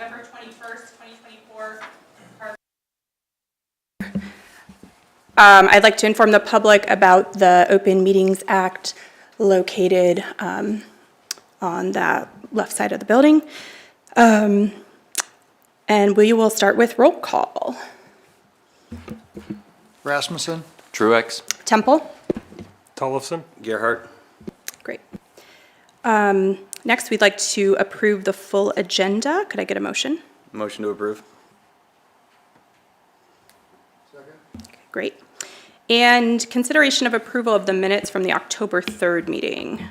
November 21st, 2024. I'd like to inform the public about the Open Meetings Act located on that left side of the building. And we will start with roll call. Rasmussen. Truex. Temple. Tollefson. Gerhardt. Great. Next, we'd like to approve the full agenda. Could I get a motion? Motion to approve. Second. Okay, great. And consideration of approval of the minutes from the October 3rd meeting.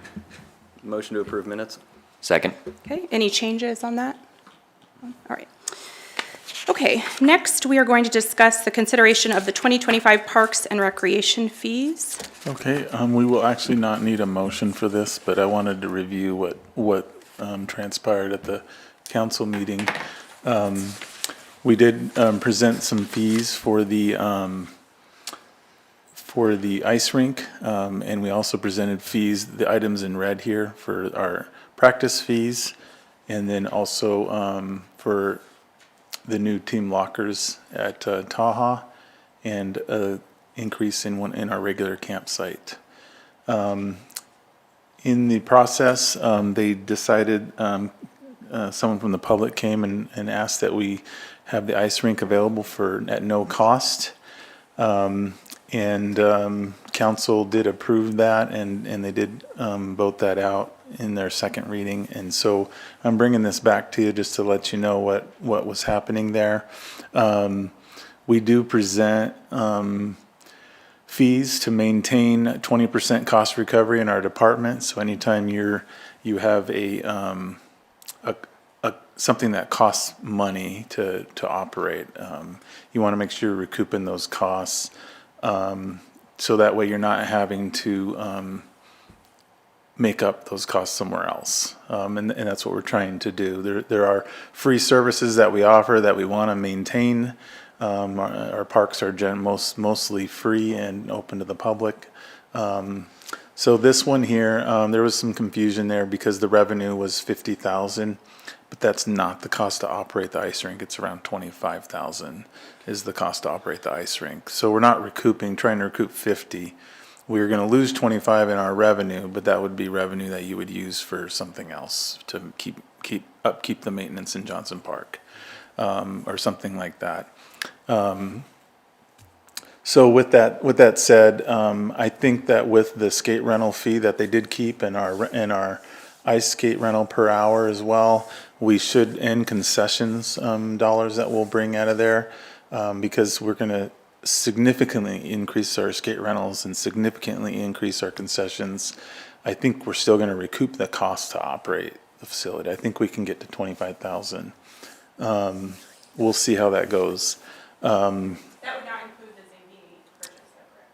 Motion to approve minutes. Second. Okay, any changes on that? All right. Okay, next we are going to discuss the consideration of the 2025 Parks and Recreation fees. Okay, we will actually not need a motion for this, but I wanted to review what transpired at the council meeting. We did present some fees for the ice rink, and we also presented fees, the items in red here for our practice fees, and then also for the new team lockers at Taha, and increase in our regular campsite. In the process, they decided, someone from the public came and asked that we have the ice rink available at no cost. Council did approve that, and they did vote that out in their second reading. And so I'm bringing this back to you just to let you know what was happening there. We do present fees to maintain 20% cost recovery in our department. So anytime you have something that costs money to operate, you want to make sure you're recouping those costs. So that way you're not having to make up those costs somewhere else. And that's what we're trying to do. There are free services that we offer that we want to maintain. Our parks are mostly free and open to the public. So this one here, there was some confusion there because the revenue was $50,000, but that's not the cost to operate the ice rink. It's around $25,000 is the cost to operate the ice rink. So we're not trying to recoup 50. We're going to lose 25 in our revenue, but that would be revenue that you would use for something else to keep the maintenance in Johnson Park, or something like that. So with that said, I think that with the skate rental fee that they did keep and our ice skate rental per hour as well, we should end concessions dollars that we'll bring out of there, because we're going to significantly increase our skate rentals and significantly increase our concessions. I think we're still going to recoup the cost to operate the facility. I think we can get to 25,000. We'll see how that goes. That would not include the Zambini purchase, correct?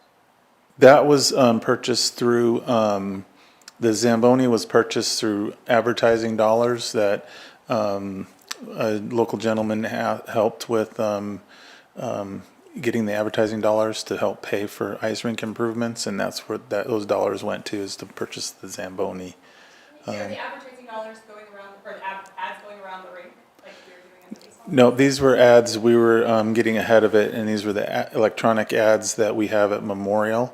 That was purchased through, the Zamboni was purchased through advertising dollars that a local gentleman helped with getting the advertising dollars to help pay for ice rink improvements, and that's where those dollars went to, is to purchase the Zamboni. Are the advertising dollars going around, or the ads going around the rink, like we were doing in the baseball? No, these were ads. We were getting ahead of it, and these were the electronic ads that we have at Memorial.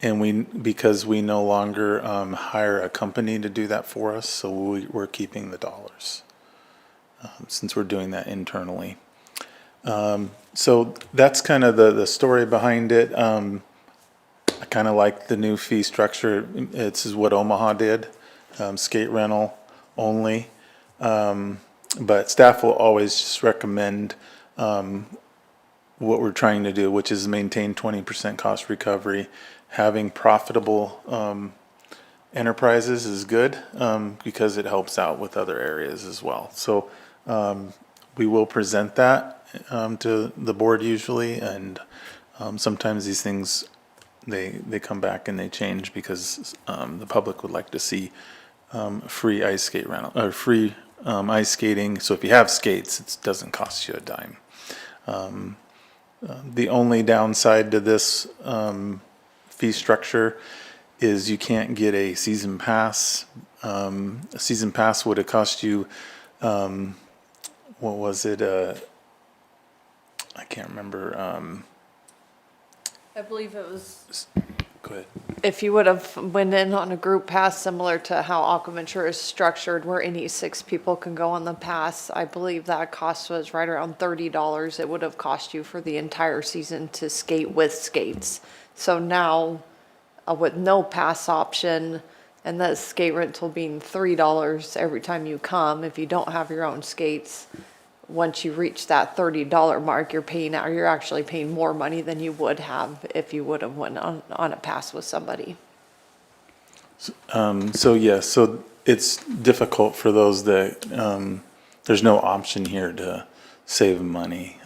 And because we no longer hire a company to do that for us, so we're keeping the dollars since we're doing that internally. So that's kind of the story behind it. I kind of like the new fee structure. This is what Omaha did, skate rental only. But staff will always just recommend what we're trying to do, which is maintain 20% cost recovery. Having profitable enterprises is good, because it helps out with other areas as well. So we will present that to the board usually, and sometimes these things they come back and they change because the public would like to see free ice skate rental or free ice skating. So if you have skates, it doesn't cost you a dime. The only downside to this fee structure is you can't get a season pass. A season pass would have cost you what was it? I can't remember. I believe it was, Go ahead. if you would have went in on a group pass similar to how Aquaventure is structured, where any 6 people can go on the pass, I believe that cost was right around $30. It would have cost you for the entire season to skate with skates. So now, with no pass option and the skate rental being $3 every time you come, if you don't have your own skates, once you reach that $30 mark, you're actually paying more money than you would have if you would have went on a pass with somebody. So yes, so it's difficult for those that, there's no option here to save money.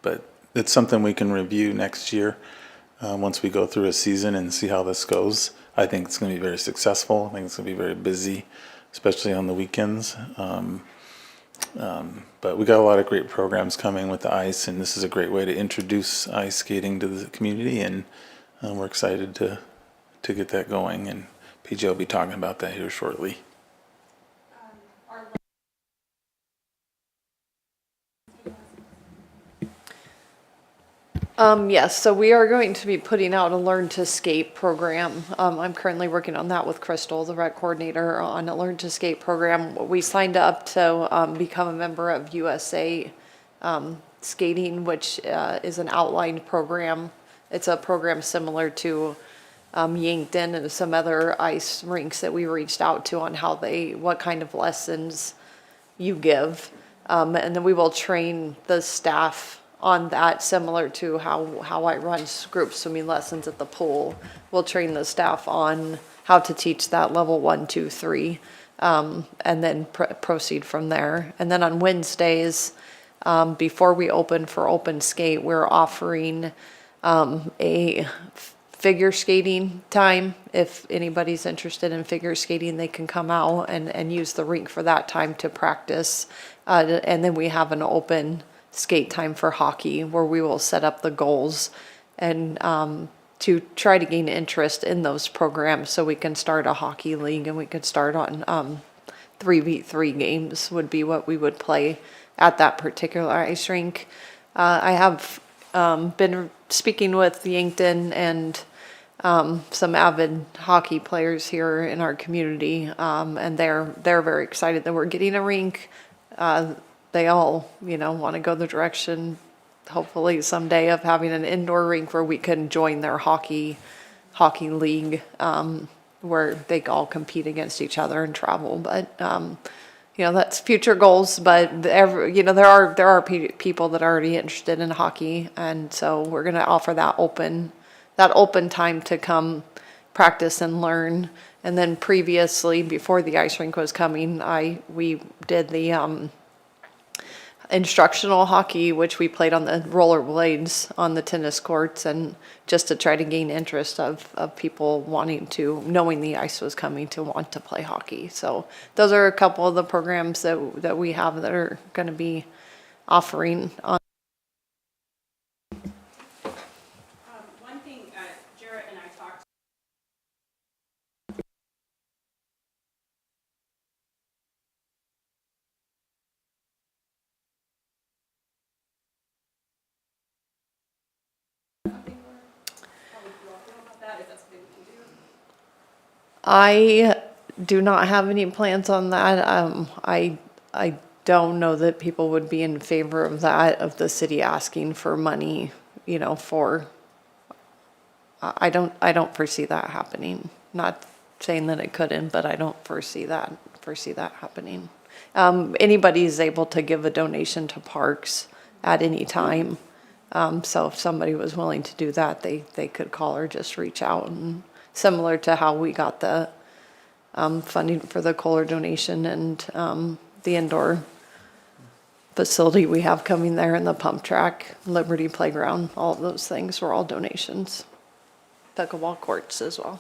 But it's something we can review next year, once we go through a season and see how this goes. I think it's gonna be very successful. I think it's gonna be very busy, especially on the weekends. But we got a lot of great programs coming with the ice, and this is a great way to introduce ice skating to the community, and we're excited to get that going, and PJ will be talking about that here shortly. Yes, so we are going to be putting out a Learn to Skate program. I'm currently working on that with Crystal, the rec coordinator, on a Learn to Skate program. We signed up to become a member of USA Skating, which is an outlined program. It's a program similar to Yankton and some other ice rinks that we reached out to on what kind of lessons you give. And then we will train the staff on that, similar to how I run group swimming lessons at the pool. We'll train the staff on how to teach that level 1, 2, 3, and then proceed from there. And then on Wednesdays, before we open for open skate, we're offering a figure skating time. If anybody's interested in figure skating, they can come out and use the rink for that time to practice. And then we have an open skate time for hockey, where we will set up the goals and to try to gain interest in those programs, so we can start a hockey league, and we could start on 3v3 games would be what we would play at that particular ice rink. I have been speaking with Yankton and some avid hockey players here in our community, and they're very excited that we're getting a rink. They all, want to go the direction, hopefully someday, of having an indoor rink where we can join their hockey league, where they all compete against each other and travel. But that's future goals. But there are people that are already interested in hockey, and so we're going to offer that open time to come practice and learn. And then previously, before the ice rink was coming, we did the instructional hockey, which we played on the rollerblades on the tennis courts, and just to try to gain interest of people knowing the ice was coming, to want to play hockey. So those are a couple of the programs that we have that are going to be offering on. One thing, Jarrett and I talked. I do not have any plans on that. I don't know that people would be in favor of that, of the city asking for money, for. I don't foresee that happening. Not saying that it couldn't, but I don't foresee that happening. Anybody is able to give a donation to parks at any time. So if somebody was willing to do that, they could call or just reach out, and similar to how we got the funding for the Kohler donation and the indoor facility we have coming there, and the pump track, Liberty Playground, all of those things were all donations. Pickleball courts as well.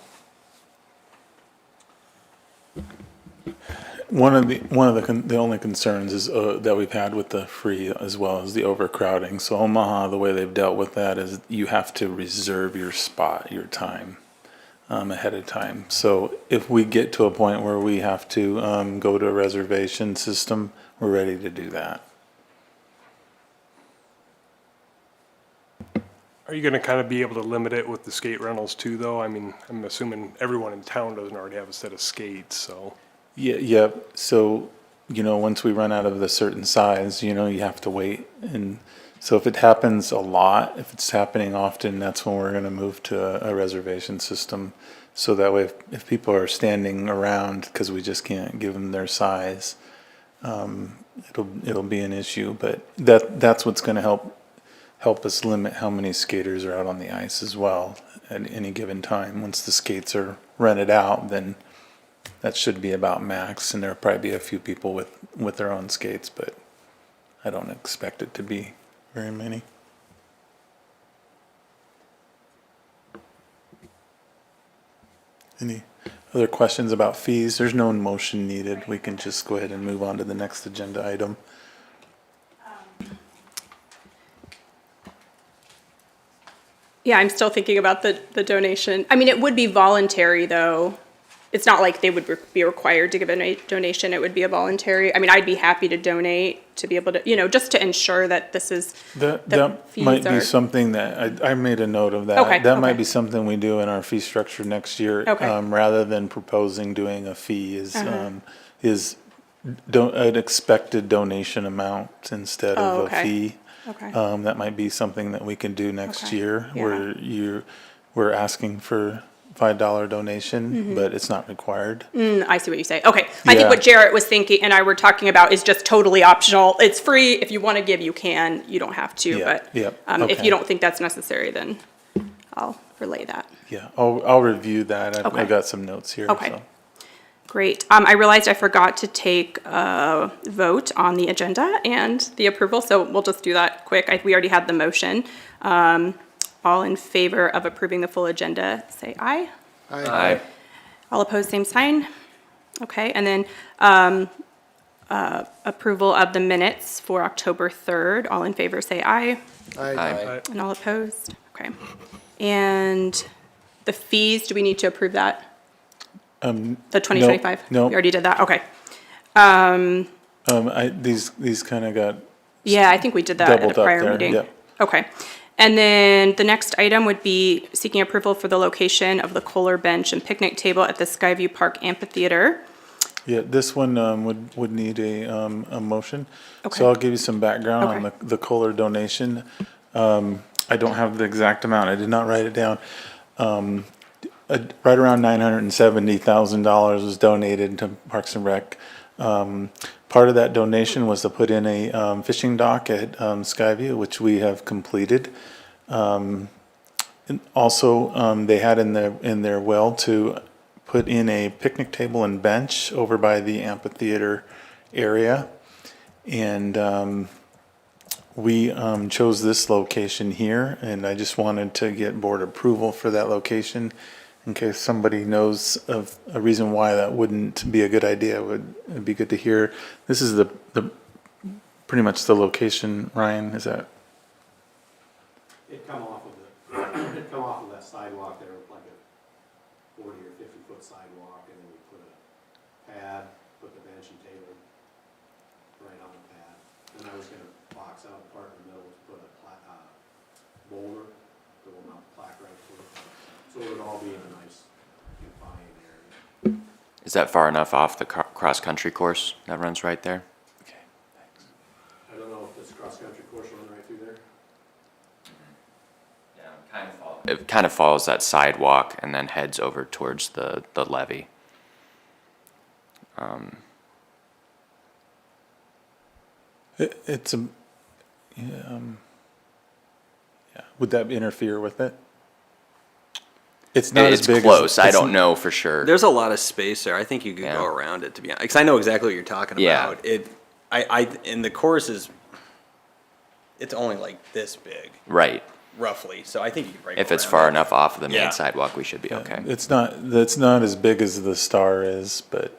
One of the only concerns is that we've had with the free, as well as the overcrowding. So Omaha, the way they've dealt with that is you have to reserve your spot, your time, ahead of time. So if we get to a point where we have to go to a reservation system, we're ready to do that. Are you gonna kind of be able to limit it with the skate rentals too, though? I mean, I'm assuming everyone in town doesn't already have a set of skates, so. Yeah, yep. So, once we run out of a certain size, you have to wait. And so if it happens a lot, if it's happening often, that's when we're going to move to a reservation system. So that way, if people are standing around because we just can't give them their size, it'll be an issue. But that's what's going to help us limit how many skaters are out on the ice as well at any given time. Once the skates are rented out, then that should be about max, and there'll probably be a few people with their own skates, but I don't expect it to be very many. Any other questions about fees? There's no motion needed. We can just go ahead and move on to the next agenda item. Yeah, I'm still thinking about the donation. I mean, it would be voluntary, though. It's not like they would be required to give a donation. It would be a voluntary. I mean, I'd be happy to donate to be able to, just to ensure that this is, That fees might be are- something that, I made a note of that. Okay, That might okay. be something we do in our fee structure next year. Okay. Uh-huh. Rather than proposing doing a fee is an expected donation amount instead Oh, of a okay. fee. Okay. That might be something that we can do next Okay, year, yeah. where we're asking for $5 donation, but it's not required. I see what you say. Okay. I think Yeah. what Jarrett was thinking and I were talking about is just totally optional. It's free. If you want to give, you can. You don't have to. Yeah, But yeah, if okay. you don't think that's necessary, then I'll relay that. Yeah, I'll review that. Okay. I've got some notes here. Okay. So. Great. I realized I forgot to take a vote on the agenda and the approval, so we'll just do that quick. We already had the motion. All in favor of approving the full agenda, say aye. Aye. All opposed, same sign. Okay, and then approval of the minutes for October 3rd. All in favor, say aye. Aye. And all opposed? Okay. And the fees, do we need to approve that? The 2025? no. We already did that, okay. These kind of got, Yeah, I think we did that at Doubled a up prior there, meeting. yep. Okay. And then the next item would be seeking approval for the location of the Kohler bench and picnic table at the Skyview Park Amphitheater. yeah, this one would need a motion. Okay. So I'll give you some background on Okay. the Kohler donation. I don't have the exact amount. I did not write it down. Right around $970,000 was donated to Parks and Rec. Part of that donation was to put in a fishing dock at Skyview, which we have completed. And also, they had in their will to put in a picnic table and bench over by the amphitheater area. And we chose this location here, and I just wanted to get board approval for that location. In case somebody knows of a reason why that wouldn't be a good idea, it'd be good to hear. This is the pretty much the location, Ryan, is that? It'd come off of that sidewalk there with like a 40 or 50-foot sidewalk, and then we put a pad, put the bench and table right on the pad. And I was gonna box out the part in the middle to put a boulder that will mount the plaque right to it. So it would all be in a nice confined area. Is that far enough off the cross-country course that runs right there? Okay, thanks. I don't know if this cross-country course run right through there. Yeah, it kind of follows that sidewalk and then heads over towards the levee. It's a, yeah, would that interfere with it? It's not as It's big as. close. I it's- don't know for sure. There's a lot of space there. I think you could Yeah. go around it, to be honest. Because I know exactly what you're talking Yeah. about. And the course is, it's only like this big, Right. roughly. So I think you could break If it's around far it. enough off of the Yeah. main sidewalk, we should be okay. It's not as big as the Star is, but,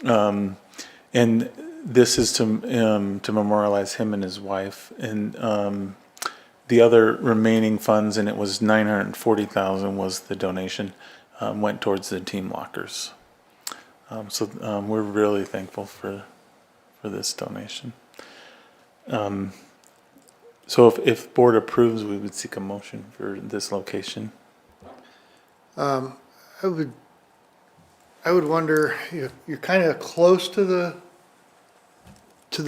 and this is to memorialize him and his wife. And, the other remaining funds, and it was 940,000 was the donation, went towards the team lockers. So we're really thankful for this donation. So if board approves, we would seek a motion for this location. I would wonder, you're kind of close to the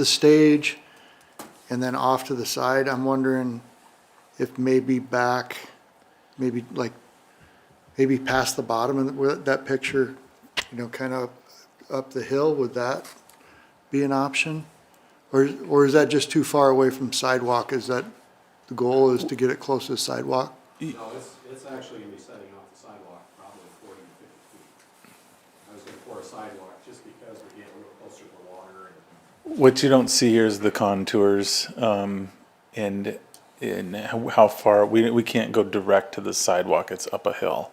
stage and then off to the side. I'm wondering if maybe back, maybe past the bottom of that picture, kind of up the hill, would that be an option? Or is that just too far away from sidewalk? Is that, the goal is to get it close to the sidewalk? No, it's actually gonna be setting off the sidewalk probably 40 to 50 feet. I was gonna pour a sidewalk just because we're getting a little closer to the water and What you don't see here is the contours, and how far, we can't go direct to the sidewalk, it's up a hill.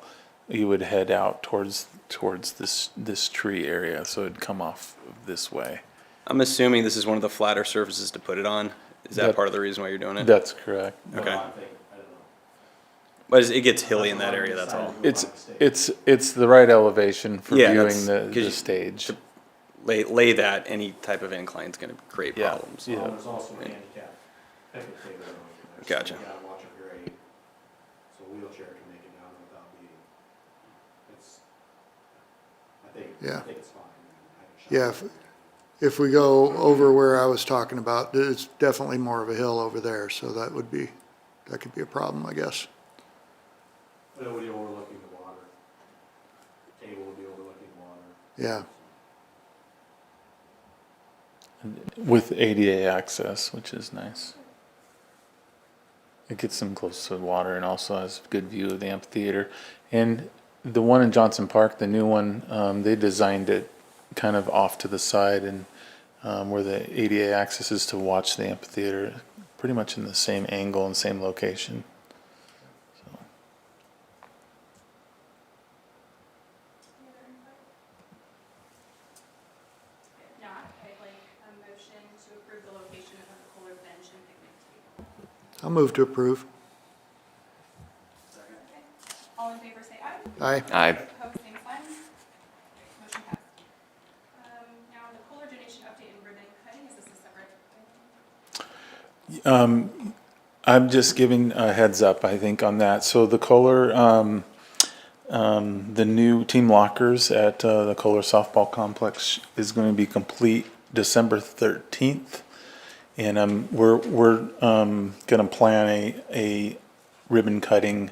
You would head out towards this tree area, so it'd come off this way. I'm assuming this is one of the flatter surfaces to put it on. Is that That- part of the reason why you're doing it? That's correct. Okay. I think, I don't know. But it gets hilly in that area, that's all. It's the right elevation for Yeah, viewing that's- 'cause the you- stage. Lay that, any type of incline's gonna create Yeah. problems. Yeah. There's also a handicap picnic table over there. so Gotcha. You gotta watch a grade, so a wheelchair can make it down without being, I think it's fine. I haven't shot Yeah, it. if we go over where I was talking about, it's definitely more of a hill over there, so that could be a problem, I guess. But it would be overlooking the water. Table would be overlooking the water. Yeah, With ADA access, which is nice. It gets them close to the water and also has a good view of the amphitheater. And the one in Johnson Park, the new one, they designed it kind of off to the side and where the ADA access is to watch the amphitheater, pretty much in the same angle and same location. So, If not, I'd like a motion to approve the location of the Kohler bench and picnic table. I'll move to approve. All in favor, say aye. Aye. I, Opposed, same sign. Motion passed. Now, the Kohler donation update and ribbon cutting, is this a separate item? I'm just giving a heads up, I think, on that. So the Kohler, the new team lockers at the Kohler softball complex is going to be complete December 13th. And we're going to plan a ribbon cutting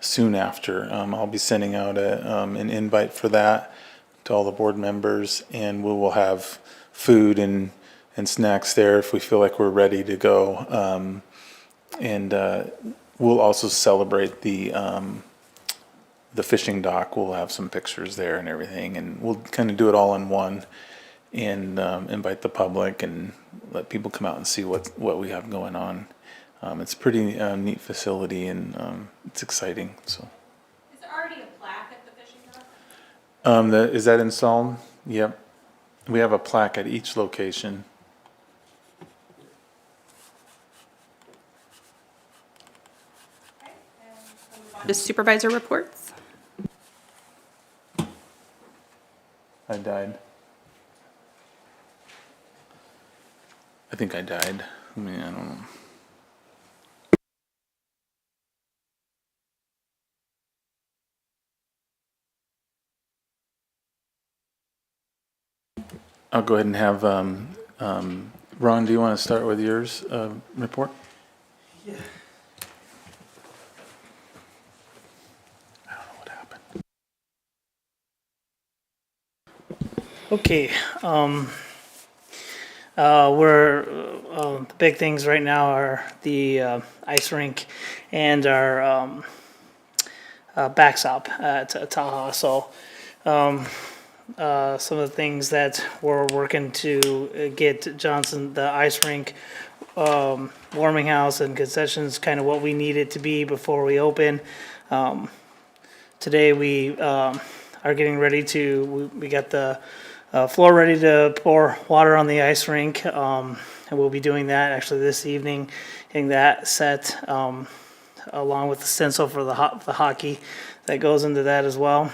soon after. I'll be sending out an invite for that to all the board members, and we will have food and snacks there if we feel like we're ready to go. And we'll also celebrate the fishing dock. We'll have some pictures there and everything, and we'll kind of do it all in one and invite the public and let people come out and see what we have going on. It's a pretty neat facility, and it's exciting. So, Is there already a plaque at the fishing dock? is that installed? Yep. We have a plaque at each location. Okay, and we'll move on to supervisor reports. I died. I think I died. I mean, I don't know. I'll go ahead and have, Ron, do you want to start with yours, report? Yeah. I don't know what happened. Okay, the big things right now are the ice rink and our backstop at Tahoe. So, some of the things that we're working to get Johnson, the ice rink, warming house and concessions, kind of what we need it to be before we open. Today we are getting ready to, we got the floor ready to pour water on the ice rink, and we'll be doing that actually this evening, getting that set, along with the stencil for the hockey that goes into that as well.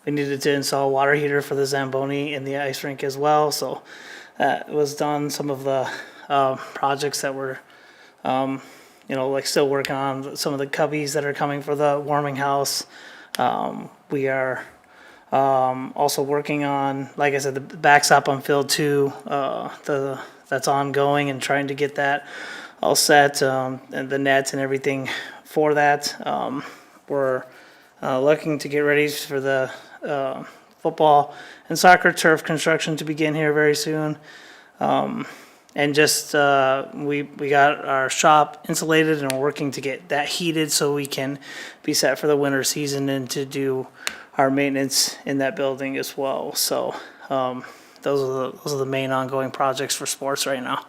We needed to install a water heater for the Zamboni in the ice rink as well, so that was done. Some of the projects that we're, like still working on. Some of the cubbies that are coming for the warming house. We are also working on, like I said, the backstop on field 2, that's ongoing, and trying to get that all set, and the nets and everything for that. We're looking to get ready for the football and soccer turf construction to begin here very soon. And just, we got our shop insulated, and we're working to get that heated so we can be set for the winter season and to do our maintenance in that building as well. So, those are the main ongoing projects for sports right now.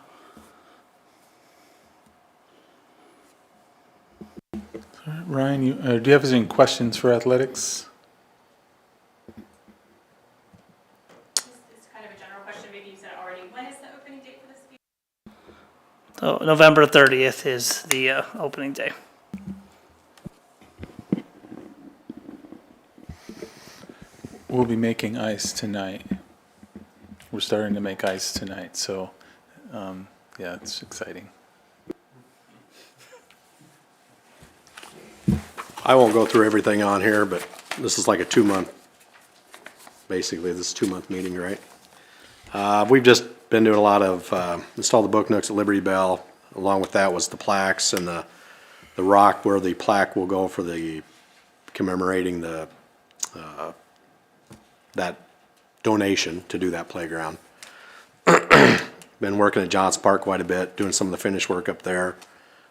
Ryan, do you have any questions for athletics? It's kind of a general question, maybe you said it already. When is the opening date for this? So November 30th is the opening day. We'll be making ice tonight. We're starting to make ice tonight, so yeah, it's exciting. I won't go through everything on here, but this is like a 2-month, basically, this is a 2-month meeting, right? We've just been doing a lot of, install the book nooks at Liberty Bell. Along with that was the plaques and the rock where the plaque will go for the commemorating the, that donation to do that playground. Been working at Johnson Park quite a bit, doing some of the finish work up there.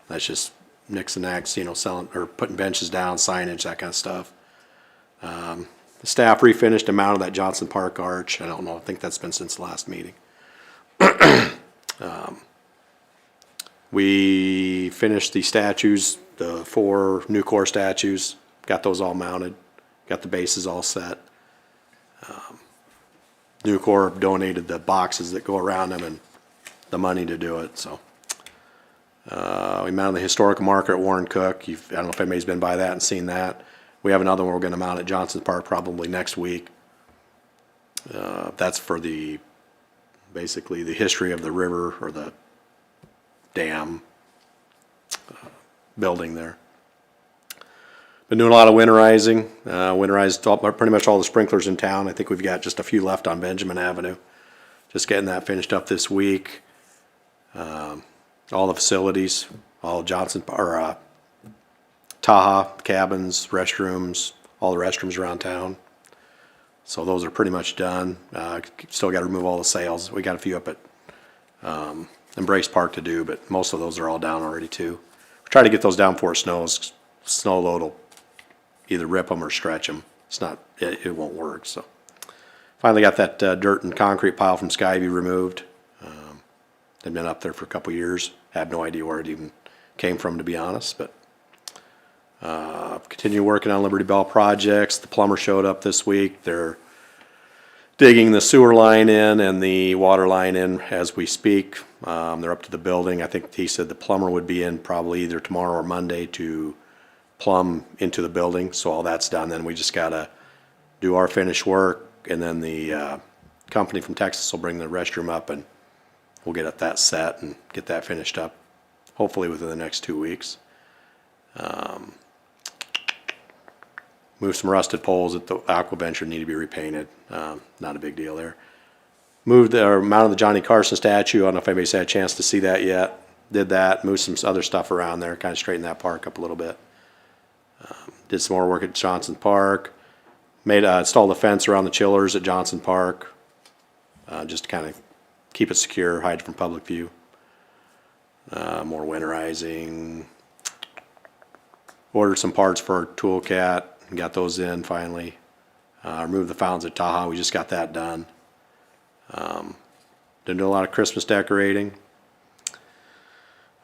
That's just nicks and knacks, selling or putting benches down, signage, that kind of stuff. The staff refinished and mounted that Johnson Park arch. I don't know, I think that's been since the last meeting. We finished the statues, the 4 Nucor statues, got those all mounted, got the bases all set. Nucor donated the boxes that go around them and the money to do it, so. We mounted the historical marker at Warren Cook. I don't know if anybody's been by that and seen that. We have another one we're gonna mount at Johnson Park probably next week. That's for basically the history of the river or the dam building there. Been doing a lot of winterizing. Winterized pretty much all the sprinklers in town. I think we've got just a few left on Benjamin Avenue. Just getting that finished up this week. All the facilities, all Johnson or Taha cabins, restrooms, all the restrooms around town. So those are pretty much done. Still got to remove all the sails. We got a few up at Embrace Park to do, but most of those are all down already too. We try to get those down before it snows. Snow load will either rip them or stretch them. It's not, it won't work. So finally got that dirt and concrete pile from Skyview removed. They've been up there for a couple years. Have no idea where it even came from, to be honest. But continue working on Liberty Bell projects. The plumber showed up this week. They're digging the sewer line in and the water line in as we speak. They're up to the building. I think he said the plumber would be in probably either tomorrow or Monday to plumb into the building. So all that's done. Then we just gotta do our finish work, and then the company from Texas will bring the restroom up, and we'll get that set and get that finished up, hopefully within the next 2 weeks. Move some rusted poles at the aqua bench that need to be repainted. Not a big deal there. Mounted the Johnny Carson statue. I don't know if anybody's had a chance to see that yet. Did that. Moved some other stuff around there. Kind of straightened that park up a little bit. Did some more work at Johnson Park. Installed a fence around the chillers at Johnson Park. Just to kind of keep it secure, hide from public view. More winterizing. Ordered some parts for our toolcat and got those in finally. Removed the fountains at Taha. We just got that done. Didn't do a lot of Christmas decorating.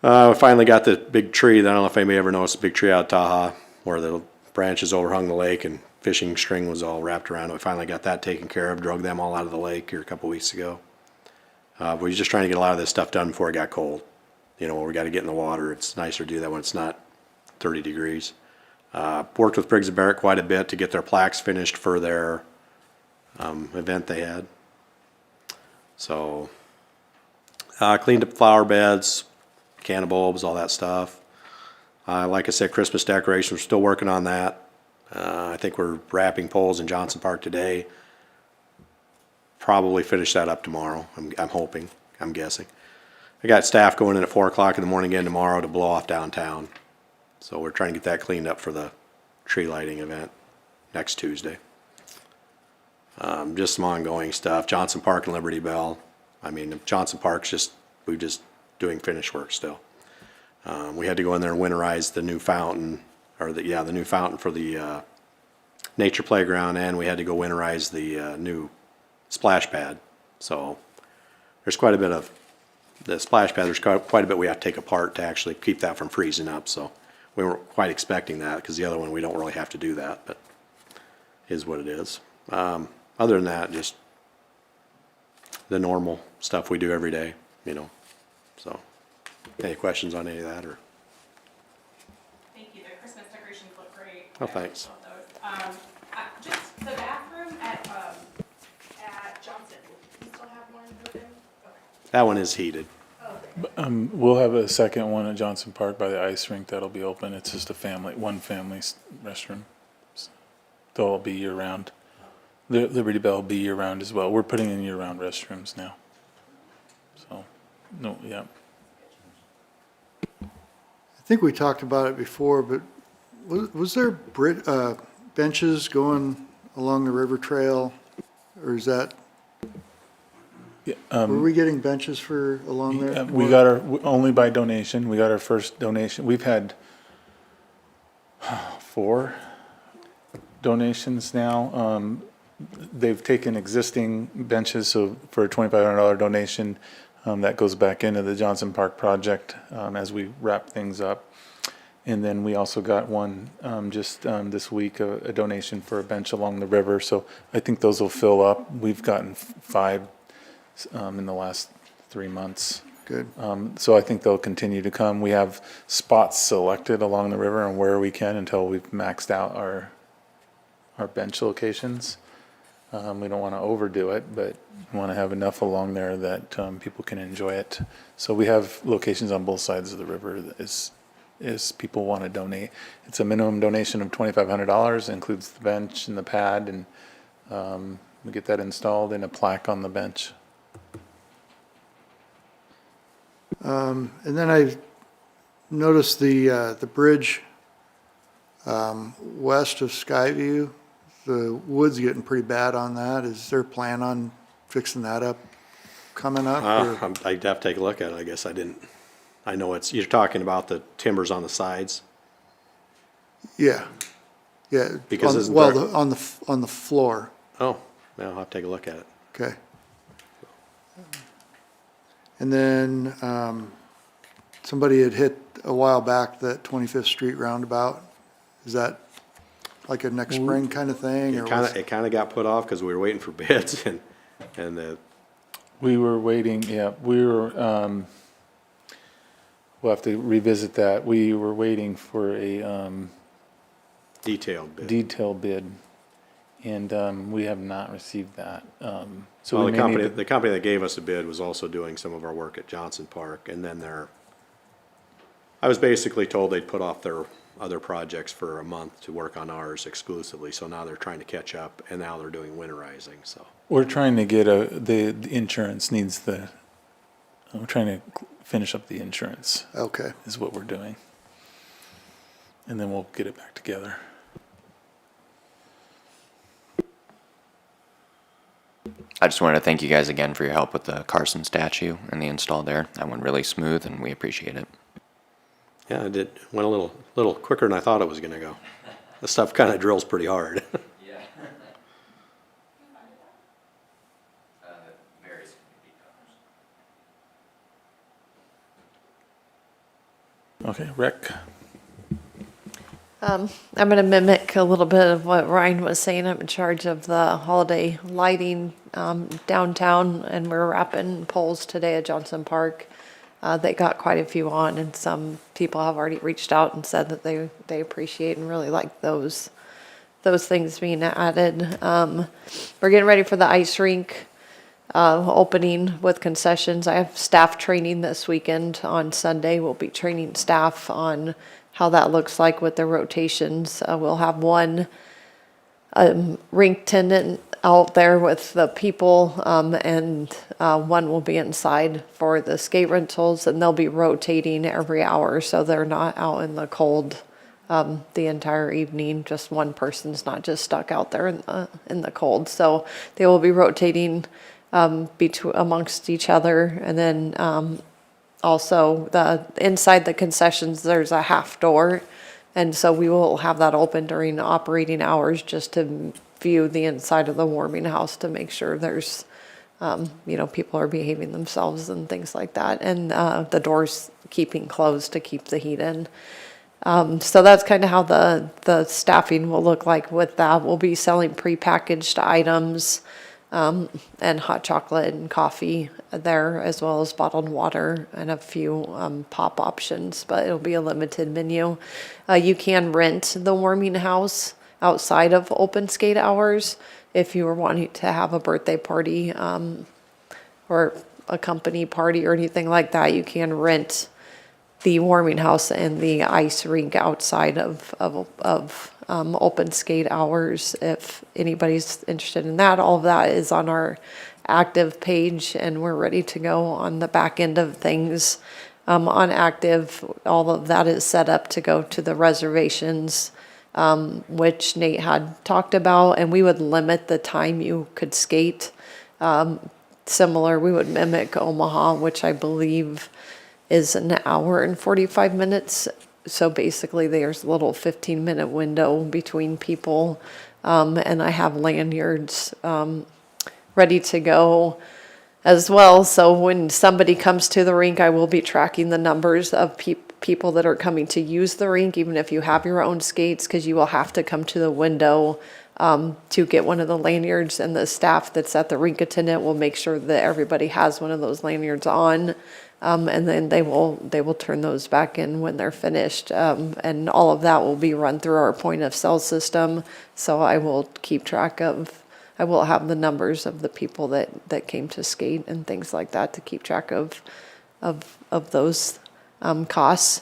We finally got the big tree. I don't know if anybody ever noticed the big tree out of Taha where the branches overhung the lake and fishing string was all wrapped around it. We finally got that taken care of, drug them all out of the lake here a couple weeks ago. We're just trying to get a lot of this stuff done before it got cold. We got to get in the water. It's nicer to do that when it's not 30 degrees. Worked with Briggs & Barrett quite a bit to get their plaques finished for their event they had. So Cleaned up flower beds, can of bulbs, all that stuff. Like I said, Christmas decorations, we're still working on that. I think we're wrapping poles in Johnson Park today. Probably finish that up tomorrow, I'm hoping, I'm guessing. I got staff going in at 4 o'clock in the morning again tomorrow to blow off downtown. So we're trying to get that cleaned up for the tree lighting event next Tuesday. Just some ongoing stuff. Johnson Park and Liberty Bell. I mean, Johnson Park's we're just doing finish work still. We had to go in there and winterize the new fountain, or the new fountain for the nature playground, and we had to go winterize the new splash pad. So there's quite a bit of the splash pad. There's quite a bit we have to take apart to actually keep that from freezing up. So we weren't quite expecting that, because the other one we don't really have to do that, but it is what it is. Other than that, just the normal stuff we do every day, you know. So, any questions on any of that, or? Thank you. The Christmas decorations look great. Oh, thanks. Just the bathroom at Johnson, do you still have one open? Okay. That one is heated. We'll have a second one at Johnson Park by the ice rink that'll be open. It's just one family restroom. So they'll all be year round. The Liberty Bell will be year round as well. We're putting in year round restrooms now. So, no, yeah. I think we talked about it before, but was there benches going along the river trail? Or is that, were we getting benches for along there? We got only by donation. We got our first donation. We've had 4 donations now. They've taken existing benches, so for a $2,500 donation, that goes back into the Johnson Park project as we wrap things up. And then we also got one this week, a donation for a bench along the river. So I think those will fill up. We've gotten 5 in the last 3 months. Good. So I think they'll continue to come. We have spots selected along the river and where we can until we've maxed out our bench locations. We don't want to overdo it, but we want to have enough along there that people can enjoy it. So we have locations on both sides of the river as people want to donate. It's a minimum donation of $2,500, includes the bench and the pad, and we get that installed and a plaque on the bench. And then I noticed the bridge west of Skyview. The wood's getting pretty bad on that. Is there a plan on fixing that up coming up? or- I'd have to take a look at it, I guess. I know you're talking about the timbers on the sides. Yeah, yeah. Because on- isn't Well, there- on the floor, Oh, yeah, I'll have to take a look at it. okay. And then, somebody had hit a while back that 25th Street roundabout. Is that like a next spring kind of thing? or was- It kind of got put off because we were waiting for bids and We were waiting, yeah, we'll have to revisit that. We were waiting for a detailed bid. detail bid, and we have not received that. So Well, we may need to. the company that gave us a bid was also doing some of our work at Johnson Park, and then I was basically told they'd put off their other projects for a month to work on ours exclusively, so now they're trying to catch up, and now they're doing winterizing, so. We're trying to get the insurance needs we're trying to finish up the insurance Okay, is what we're doing. And then we'll get it back together. I just wanted to thank you guys again for your help with the Carson statue and the install there. That went really smooth, and we appreciate it. Yeah, it went a little quicker than I thought it was gonna go. The stuff kind of drills pretty hard. Yeah. Various Okay, Rick? I'm going to mimic a little bit of what Ryan was saying. I'm in charge of the holiday lighting downtown, and we're wrapping poles today at Johnson Park. They got quite a few on, and some people have already reached out and said that they appreciate and really like those things being added. We're getting ready for the ice rink. opening with concessions. I have staff training this weekend on Sunday. We'll be training staff on how that looks like with the rotations. We'll have one rink attendant out there with the people, and one will be inside for the skate rentals, and they'll be rotating every hour, so they're not out in the cold the entire evening. Just one person's not just stuck out there in the cold. So they will be rotating amongst each other, and then also the inside the concessions there's a half door, and so we will have that open during operating hours just to view the inside of the warming house to make sure there's people are behaving themselves and things like that, and the doors keeping closed to keep the heat in. So that's kind of how the staffing will look like with that. We'll be selling prepackaged items, and hot chocolate and coffee there, as well as bottled water and a few pop options, but it'll be a limited menu. You can rent the warming house outside of open skate hours if you were wanting to have a birthday party or a company party or anything like that. You can rent the warming house and the ice rink outside of open skate hours if anybody's interested in that. All of that is on our active page, and we're ready to go on the back end of things. On active, all of that is set up to go to the reservations, which Nate had talked about, and we would limit the time you could skate. Similar, we would mimic Omaha, which I believe is an hour and 45 minutes. So basically there's a little 15-minute window between people. And I have lanyards ready to go as well. So when somebody comes to the rink, I will be tracking the numbers of people that are coming to use the rink, even if you have your own skates, because you will have to come to the window to get one of the lanyards, and the staff that's at the rink attendant will make sure that everybody has one of those lanyards on. And then they will turn those back in when they're finished. And all of that will be run through our point of sale system. So I will keep track of, I will have the numbers of the people that came to skate and things like that to keep track of those costs.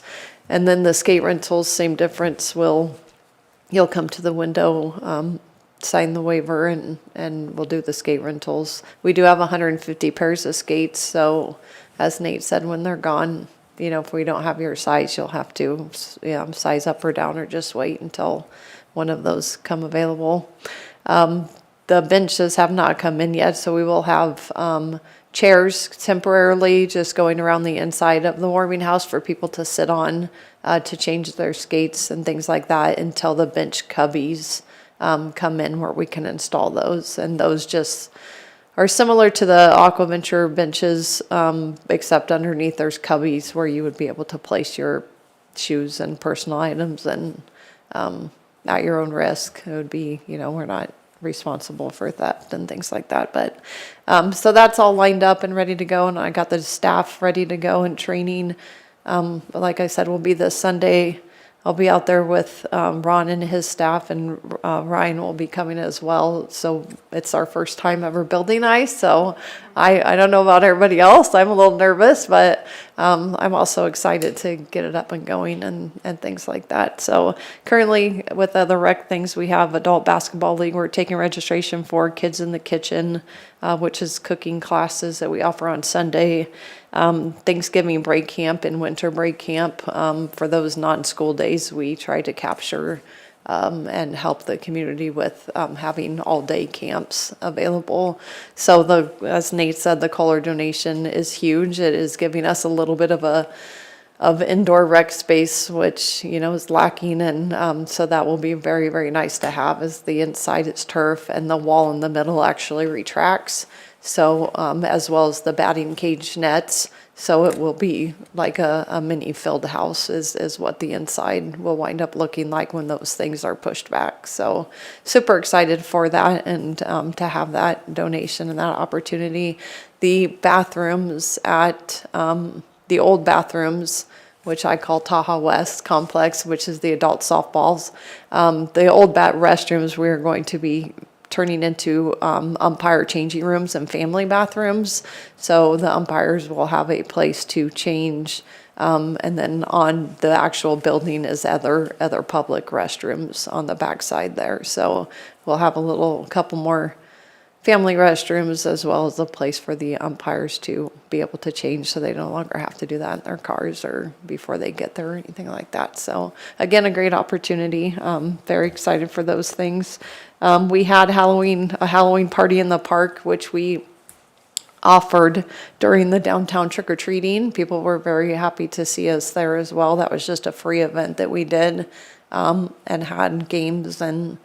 And then the skate rentals, same difference. You'll come to the window, sign the waiver, and we'll do the skate rentals. We do have 150 pairs of skates, so as Nate said, when they're gone, if we don't have your size, you'll have to size up or down, or just wait until one of those come available. The benches have not come in yet, so we will have chairs temporarily just going around the inside of the warming house for people to sit on to change their skates and things like that until the bench cubbies come in where we can install those. And those just are similar to the Aquaventure benches, except underneath there's cubbies where you would be able to place your shoes and personal items, and at your own risk. It would be, we're not responsible for theft and things like that. But so that's all lined up and ready to go, and I got the staff ready to go and training. Like I said, will be this Sunday. I'll be out there with Ron and his staff, and Ryan will be coming as well. So it's our first time ever building ice. So I don't know about everybody else. I'm a little nervous, but I'm also excited to get it up and going and things like that. So currently with other rec things, we have adult basketball league. We're taking registration for Kids in the Kitchen, which is cooking classes that we offer on Sunday. Thanksgiving break camp and winter break camp. For those non-school days, we try to capture and help the community with having all-day camps available. So as Nate said, the Kohler donation is huge. It is giving us a little bit of indoor rec space, which is lacking, and so that will be very, very nice to have, as the inside is turf and the wall in the middle actually retracts. So as well as the batting cage nets. So it will be like a mini field house is what the inside will wind up looking like when those things are pushed back. So super excited for that, and to have that donation and that opportunity. The bathrooms at the old bathrooms, which I call Taha West Complex, which is the adult softballs. The old bat restrooms, we're going to be turning into umpire changing rooms and family bathrooms. So the umpires will have a place to change. And then on the actual building is other public restrooms on the backside there. So we'll have couple more family restrooms as well as a place for the umpires to be able to change so they no longer have to do that in their cars or before they get there or anything like that. So again, a great opportunity. Very excited for those things. We had a Halloween party in the park, which we offered during the downtown trick-or-treating. People were very happy to see us there as well. That was just a free event that we did, and had games and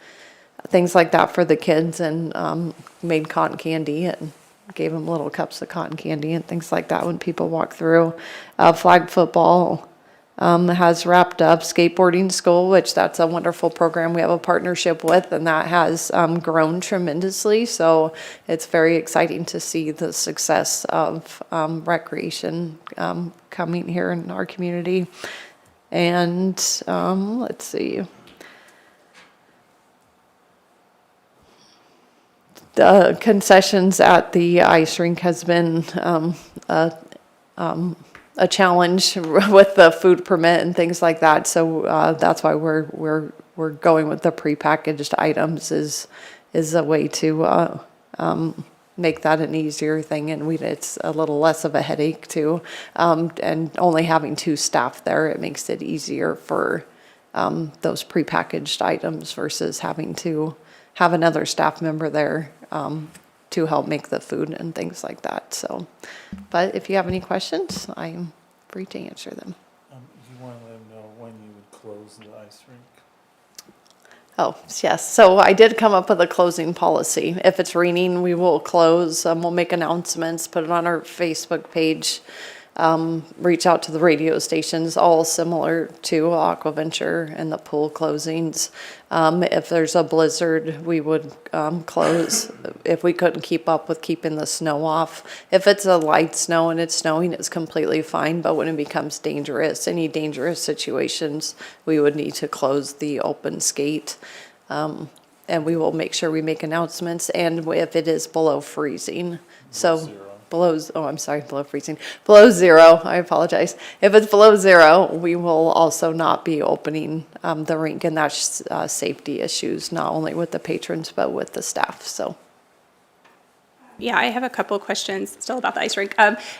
things like that for the kids, and made cotton candy and gave them little cups of cotton candy and things like that when people walk through. Flag football has wrapped up. Skateboarding school, which that's a wonderful program we have a partnership with, and that has grown tremendously. So it's very exciting to see the success of recreation coming here in our community. And let's see. The concessions at the ice rink has been a challenge with the food permit and things like that. So that's why we're going with the prepackaged items is a way to make that an easier thing, and it's a little less of a headache too. And only having 2 staff there, it makes it easier for those prepackaged items versus having to have another staff member there to help make the food and things like that. So, but if you have any questions, I'm free to answer them. You want to let them know when you would close the ice rink? Oh, yes. So I did come up with a closing policy. If it's raining, we will close. We'll make announcements, put it on our Facebook page, reach out to the radio stations, all similar to Aquaventure and the pool closings. If there's a blizzard, we would close if we couldn't keep up with keeping the snow off. If it's a light snow and it's snowing, it's completely fine. But when it becomes dangerous, any dangerous situations, we would need to close the open skate. And we will make sure we make announcements. And if it is below freezing, below freezing, below zero, I apologize. If it's below zero, we will also not be opening the rink, and that's safety issues, not only with the patrons, but with the staff, so. Yeah, I have a couple of questions still about the ice rink.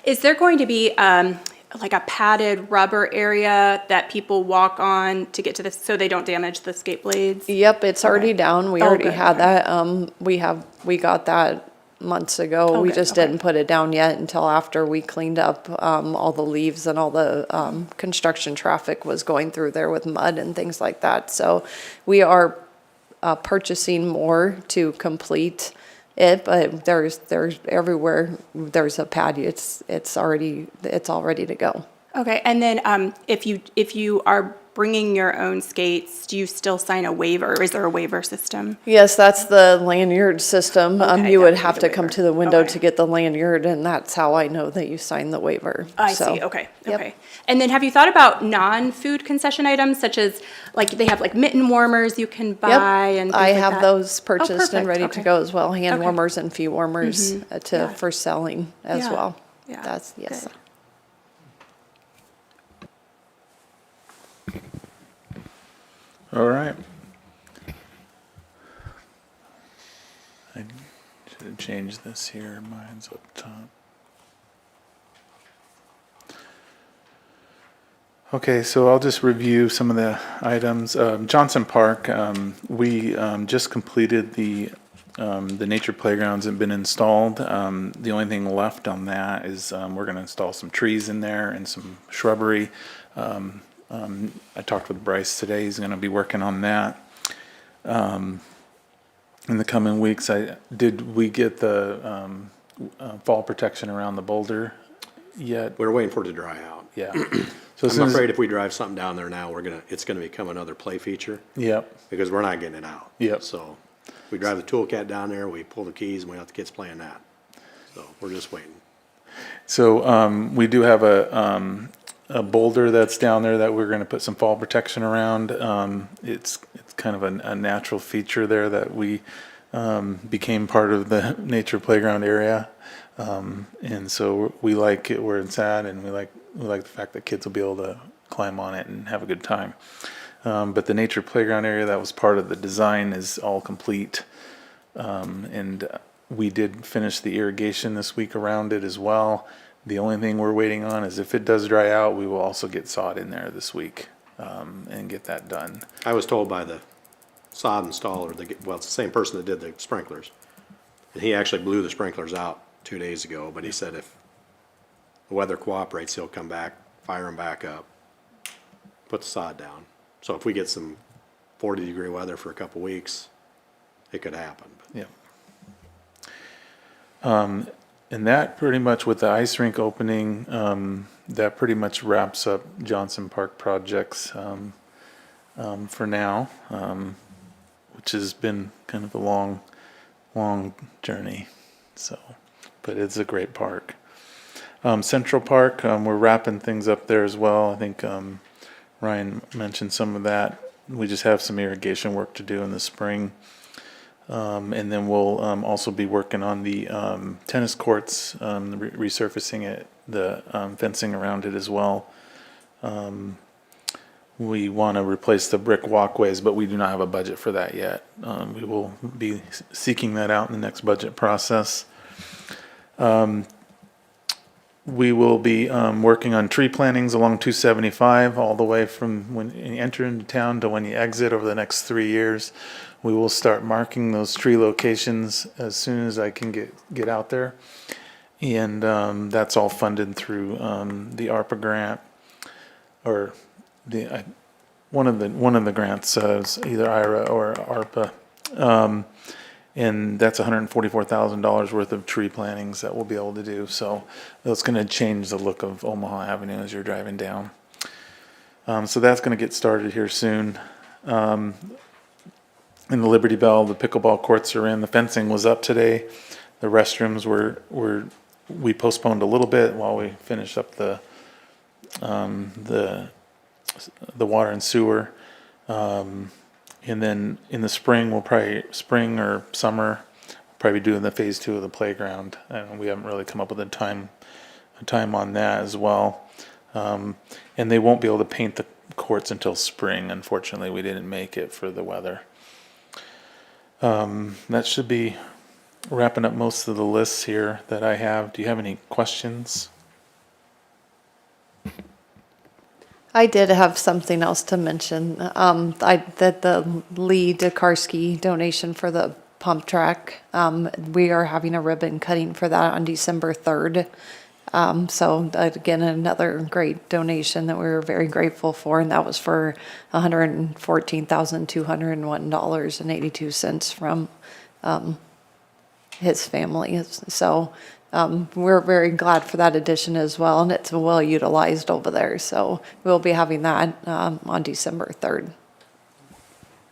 Is there going to be like a padded rubber area that people walk on to get to this, so they don't damage the skate blades? Yep, it's already down. We Oh, already good. had that. We got that months ago. Oh, We good. just Okay. didn't put it down yet until after we cleaned up all the leaves and all the construction traffic was going through there with mud and things like that. So we are purchasing more to complete it, but there's everywhere there's a patio. It's all ready to go. Okay, and then if you are bringing your own skates, do you still sign a waiver, or is there a waiver system? Yes, that's the lanyard system. Okay, You that would would be have the to come waiver. to the window Okay. to get the lanyard, and that's how I know that you signed the waiver. I So, see, okay, yep. okay. And then have you thought about non-food concession items, such as, like, they have like mitten warmers you can buy and things I like have that? those Oh, purchased and perfect, ready to okay. go as well. Hand Okay. warmers and feet warmers Yeah. for selling as Yeah. well. Yeah, That's, yes. good. All right. I should have changed this here. Mine's up top. Okay, so I'll just review some of the items. Johnson Park, we just completed the nature playgrounds have been installed. The only thing left on that is we're going to install some trees in there and some shrubbery. I talked with Bryce today. He's going to be working on that. In the coming weeks, did we get the fall protection around the boulder yet? We're waiting for it to dry out. Yeah. So as I'm soon as- afraid if we drive something down there now, it's gonna become another play feature, Yep. because we're not getting it out. Yep. So, we drive the toolcat down there, we pull the keys, and we have the kids playing that. So, we're just waiting. So we do have a boulder that's down there that we're going to put some fall protection around. It's kind of a natural feature there that we became part of the nature playground area. And so we like it where it's at, and we like the fact that kids will be able to climb on it and have a good time. But the nature playground area that was part of the design is all complete. And we did finish the irrigation this week around it as well. The only thing we're waiting on is if it does dry out, we will also get sod in there this week, and get that done. I was told by the sod installer, well, it's the same person that did the sprinklers. And he actually blew the sprinklers out 2 days ago, but he said if the weather cooperates, he'll come back, fire them back up, put the sod down. So if we get some 40-degree weather for a couple weeks, it could happen. Yeah. And that pretty much, with the ice rink opening, that pretty much wraps up Johnson Park projects for now, which has been kind of a long journey. So, but it's a great park. Central Park, we're wrapping things up there as well. I think Ryan mentioned some of that. We just have some irrigation work to do in the spring. And then we'll also be working on the tennis courts, resurfacing it, the fencing around it as well. We want to replace the brick walkways, but we do not have a budget for that yet. We will be seeking that out in the next budget process. We will be working on tree plantings along 275 all the way from when you enter into town to when you exit over the next 3 years. We will start marking those tree locations as soon as I can get out there. And that's all funded through the ARPA grant, or the one of the grants, is either IRA or ARPA. And that's $144,000 worth of tree plantings that we'll be able to do. So that's going to change the look of Omaha Avenue as you're driving down. So that's going to get started here soon. In the Liberty Bell, the pickleball courts are in. The fencing was up today. The restrooms we postponed a little bit while we finished up the water and sewer. And then in the spring, spring or summer, probably doing the phase 2 of the playground. And we haven't really come up with a time on that as well. And they won't be able to paint the courts until spring. Unfortunately, we didn't make it for the weather. That should be wrapping up most of the lists here that I have. Do you have any questions? I did have something else to mention. That the Lee DeKarski donation for the pump track, we are having a ribbon cutting for that on December 3rd. So again, another great donation that we were very grateful for, and that was for $114,201.82 from his family. So we're very glad for that addition as well, and it's well utilized over there. So we'll be having that on December 3rd.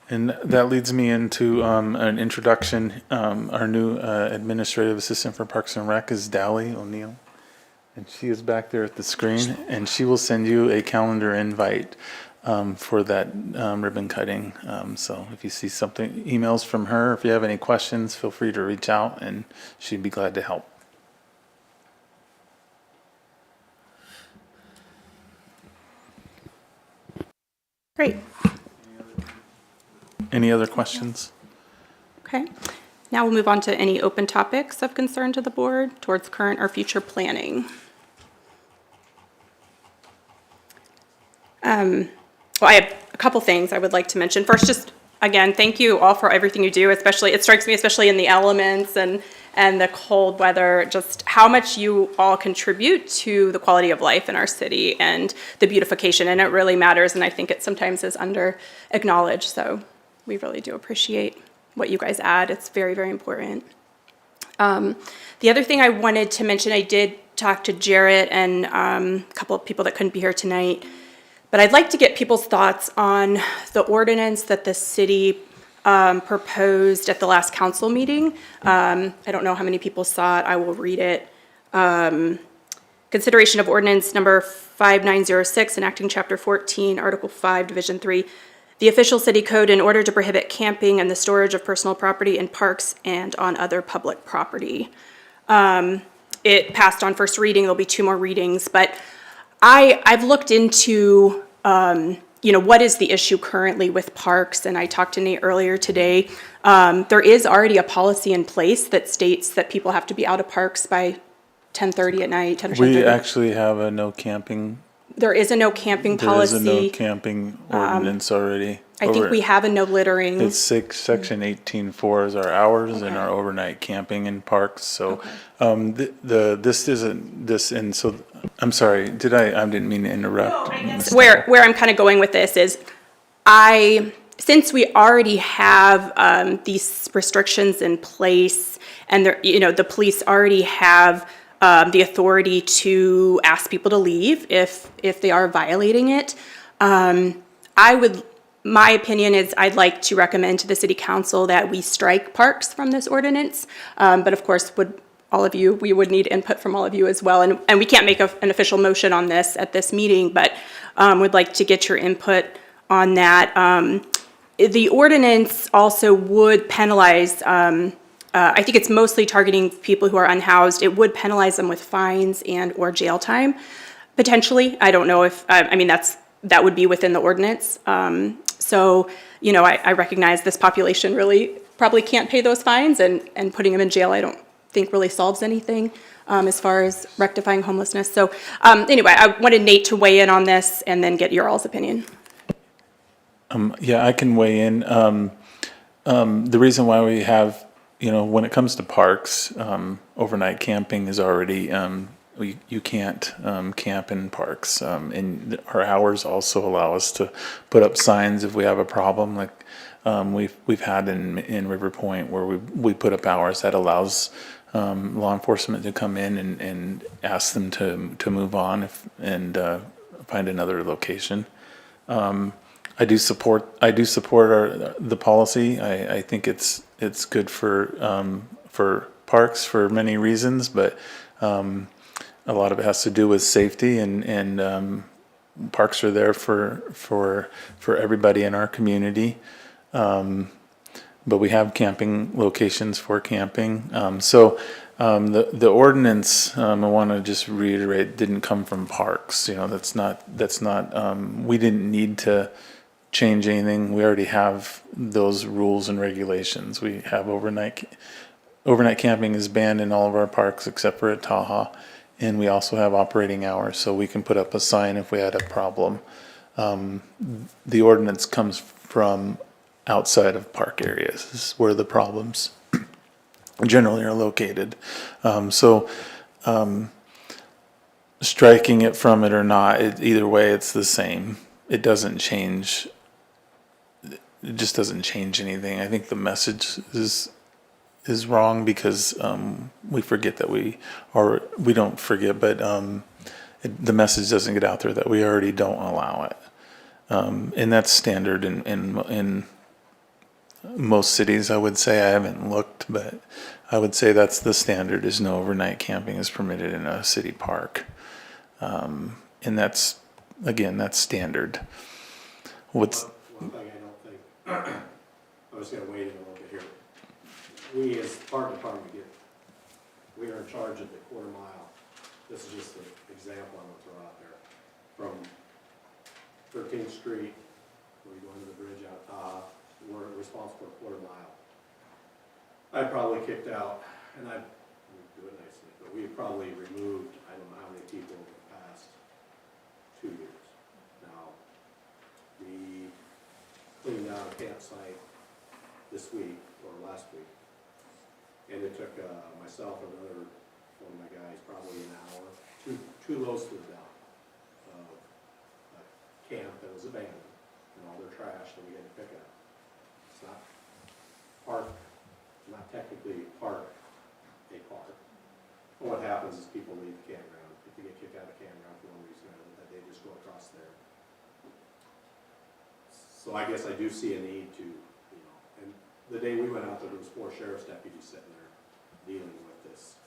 And that leads me into an introduction. Our new administrative assistant for Parks and Rec is Dally O'Neill. And she is back there at the screen, and she will send you a calendar invite for that ribbon cutting. So if you see emails from her, if you have any questions, feel free to reach out, and she'd be glad to help. Great. Any other questions? Okay. Now we'll move on to any open topics of concern to the board towards current or future planning. Well, I have a couple things I would like to mention. First, just again, thank you all for everything you do, especially, it strikes me, especially in the elements and the cold weather, just how much you all contribute to the quality of life in our city and the beautification, and it really matters, and I think it sometimes is under acknowledged, so we really do appreciate what you guys add. It's very, very important. The other thing I wanted to mention, I did talk to Jarrett and a couple of people that couldn't be here tonight, but I'd like to get people's thoughts on the ordinance that the city proposed at the last council meeting. I don't know how many people saw it. I will read it. Consideration of ordinance number 5906, enacting Chapter 14, Article 5, Division 3, the official city code in order to prohibit camping and the storage of personal property in parks and on other public property. It passed on first reading, there'll be 2 more readings, but I've looked into, what is the issue currently with parks, and I talked to Nate earlier today. There is already a policy in place that states that people have to be out of parks by 10:30 at night, 10 or 10:30. We actually have a no camping, There is a no camping there is a no policy. camping ordinance already. I think we have a no littering. It's section 18.4 is our hours and our overnight camping in parks, so, this isn't, and so, I'm sorry, I didn't mean to interrupt. Where I'm kind of going with this is, since we already have these restrictions in place, and the police already have the authority to ask people to leave if they are violating it, my opinion is I'd like to recommend to the city council that we strike parks from this ordinance. But of course, we would need input from all of you as well. And we can't make an official motion on this at this meeting, but would like to get your input on that. The ordinance also would penalize, I think it's mostly targeting people who are unhoused. It would penalize them with fines and/or jail time, potentially. I don't know if, that would be within the ordinance. So, I recognize this population really probably can't pay those fines, and putting them in jail I don't think really solves anything as far as rectifying homelessness. So anyway, I wanted Nate to weigh in on this and then get your all's opinion. Yeah, I can weigh in. The reason why we have, when it comes to parks, overnight camping is already, you can't camp in parks. And our hours also allow us to put up signs if we have a problem, like we've had in River Point, where we put up hours that allows law enforcement to come in and ask them to move on and find another location. I do support the policy. I think it's good for parks for many reasons, but a lot of it has to do with safety, and parks are there for everybody in our community. But we have camping locations for camping. The ordinance, I want to just reiterate, didn't come from parks. That's not. We didn't need to change anything. We already have those rules and regulations. We have overnight camping is banned in all of our parks except for at Taha. And we also have operating hours, so we can put up a sign if we had a problem. The ordinance comes from outside of park areas. This is where the problems generally are located. Striking it from it or not, either way, it's the same. It doesn't change. It just doesn't change anything. I think the message is wrong because we forget that we don't forget, but the message doesn't get out there that we already don't allow it. And that's standard in most cities, I would say. I haven't looked, but I would say that's the standard, is no overnight camping is permitted in a city park. And that's standard. One thing I don't think, I'm just gonna wait in a little bit here. We as park department we are in charge of the quarter mile. This is just an example I'm gonna throw out there. From 13th Street, where you go into the bridge out top, we're responsible for a quarter mile. I probably kicked out, and I do it nicely, but we probably removed, I don't know how many people over the past 2 years. Now, we cleaned out a campsite this week, or last week, and it took myself and another one of my guys probably an hour, two loads to the dock of a camp that was abandoned, and all their trash that we had to pick up. It's not technically a park. But what happens is people leave the campground. If they get kicked out of the campground for one reason or another, that they just go across there. So I guess I do see a need to, and the day we went out there was 4 sheriff's deputies sitting there dealing with this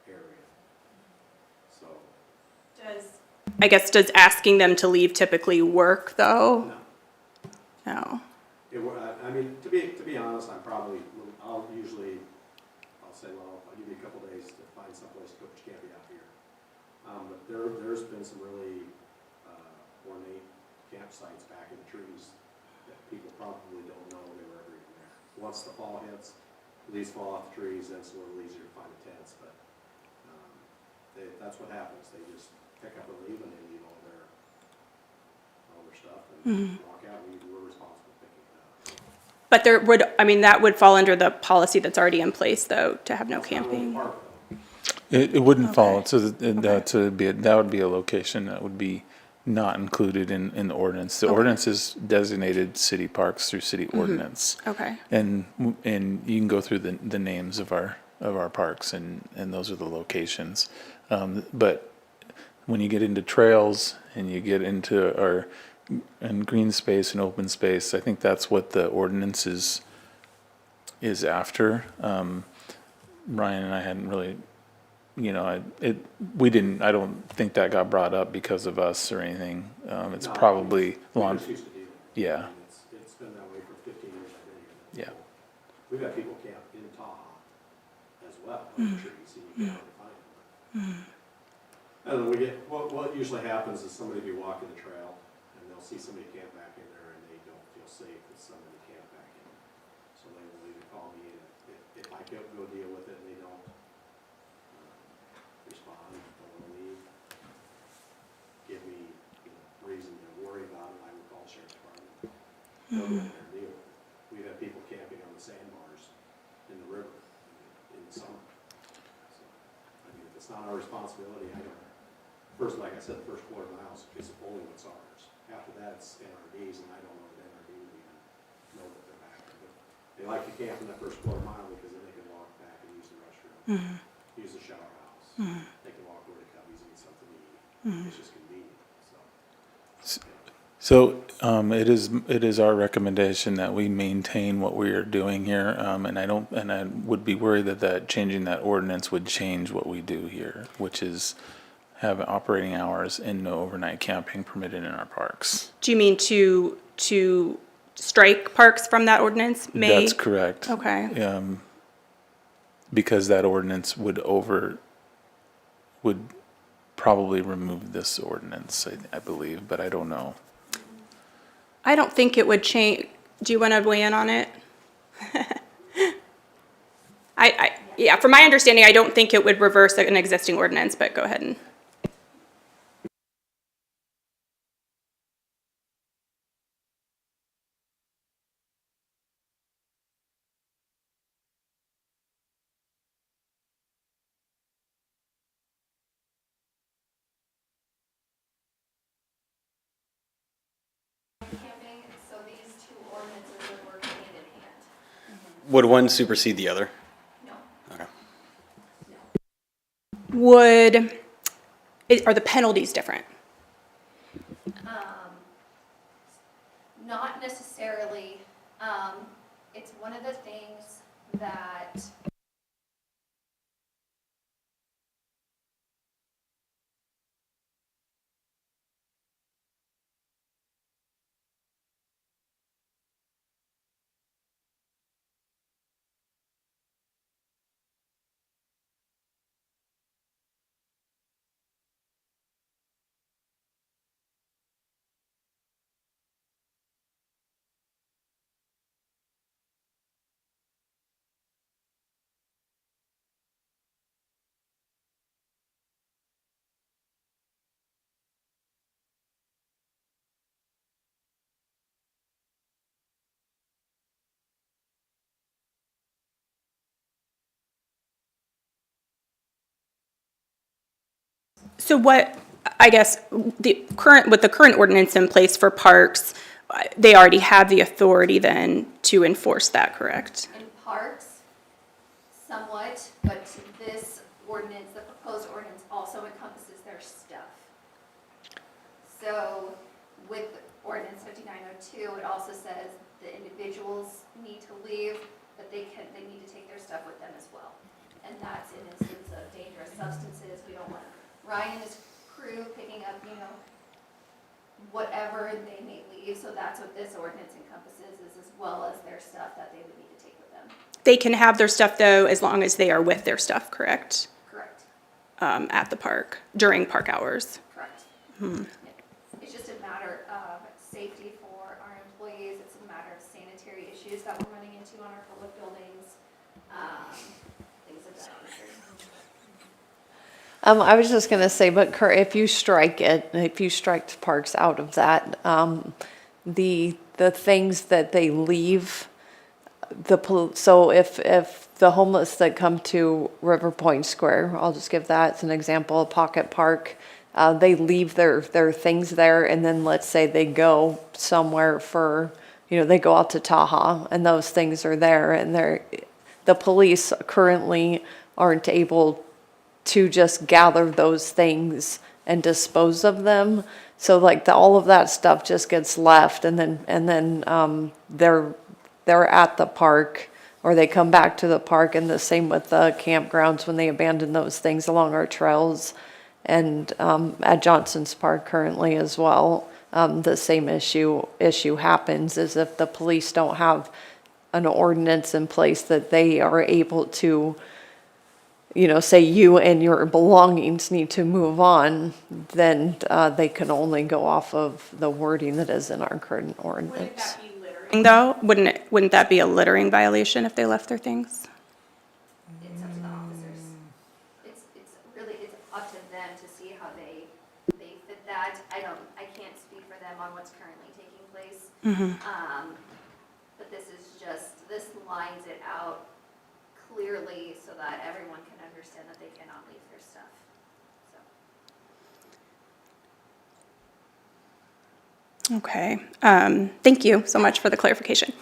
area. So. Does asking them to leave typically work, though? No. Oh, I mean, to be honest, I'll say, well, I'll give you a couple days to find someplace to cook, but you can't be out here. But there's been some really ornate campsites back in the trees that people probably don't know they were ever even there. Once the fall hits, leaves fall off the trees, then it's a little easier to find the tents, but that's what happens. They just pick up and leave, and they leave all their stuff and walk out. We're responsible for picking it up. but there would, I mean, that would fall under the policy that's already in place, though, to have no It's not really camping. park, though. It wouldn't fall, Okay. so that would be a location that would be not included in the ordinance. The ordinance is designated city parks through city ordinance. Okay. And you can go through the names of our parks, and those are the locations. But when you get into trails and you get into and green space and open space, I think that's what the ordinance is after. Ryan and I hadn't really, I don't think that got brought up because of us or anything. It's No, probably we lawn, just used to do it. yeah. I mean, it's been that way for 15 years I've been here. Yeah. We've had people camp in Tahoe as well, in the trees, and you can't really find them. And then what usually happens is somebody will be walking the trail, and they'll see somebody camp back in there, and they don't feel safe with somebody camp back in. So they will either call me, and if I go deal with it and they don't respond, don't want to leave, give me reason to worry about it, I would call the sheriff's department. They'll go in there and deal with it. We've had people camping on the sandbars in the river in the summer. So, I mean, if it's not our responsibility, I don't. First, like I said, the first quarter miles is only what's ours. After that, it's NRD's, and I don't know that NRD would even know that they're back there. But they like to camp in that first quarter mile because then they can walk back and use the restroom, use the shower house. They can walk over to Cubby's and get something to eat. It's just convenient, so. So it is our recommendation that we maintain what we are doing here, and I would be worried that changing that ordinance would change what we do here, which is have operating hours and no overnight camping permitted in our parks. Do you mean to strike parks from that ordinance? That's correct. Okay. Because that ordinance would probably remove this ordinance, I believe, but I don't know. I don't think it would change. Do you want to weigh in on it? Yeah, from my understanding, I don't think it would reverse an existing ordinance, but go ahead and. Camping, so these two ordinances would work hand in hand. Would one supersede the other? No, Okay. Are the penalties different? not necessarily. It's one of the things that So what, I guess, with the current ordinance in place for parks, they already have the authority then to enforce that, correct? in parks, somewhat, but this ordinance, the proposed ordinance also encompasses their stuff. So with ordinance 5902, it also says the individuals need to leave, but they need to take their stuff with them as well. And that's in instance of dangerous substances. We don't want Ryan and his crew picking up, whatever they may leave. So that's what this ordinance encompasses, is as well as their stuff that they would need to take with them. They can have their stuff, though, as long as they are with their stuff, correct? Correct. At the park, during park hours. Correct. It's just a matter of safety for our employees. It's a matter of sanitary issues that we're running into on our public buildings, things of that nature. I was just gonna say, but Kurt, if you strike parks out of that, the things that they leave, so if the homeless that come to River Point Square, I'll just give that as an example, Pocket Park, they leave their things there, and then let's say they go somewhere for, they go out to Tahoe, and those things are there, and the police currently aren't able to just gather those things and dispose of them. So like all of that stuff just gets left, and then they're at the park, or they come back to the park, and the same with the campgrounds when they abandon those things along our trails, and at Johnson's Park currently as well. The same issue happens, is if the police don't have an ordinance in place that they are able to, say you and your belongings need to move on, then they can only go off of the wording that is in our current ordinance. Though, wouldn't that be a littering violation if they left their things? It's up to the officers. It's up to them to see how they fit that. I can't speak for them on what's currently taking place. But this lines it out clearly so that everyone can understand that they cannot leave their stuff. So. Okay, thank you so much for the clarification.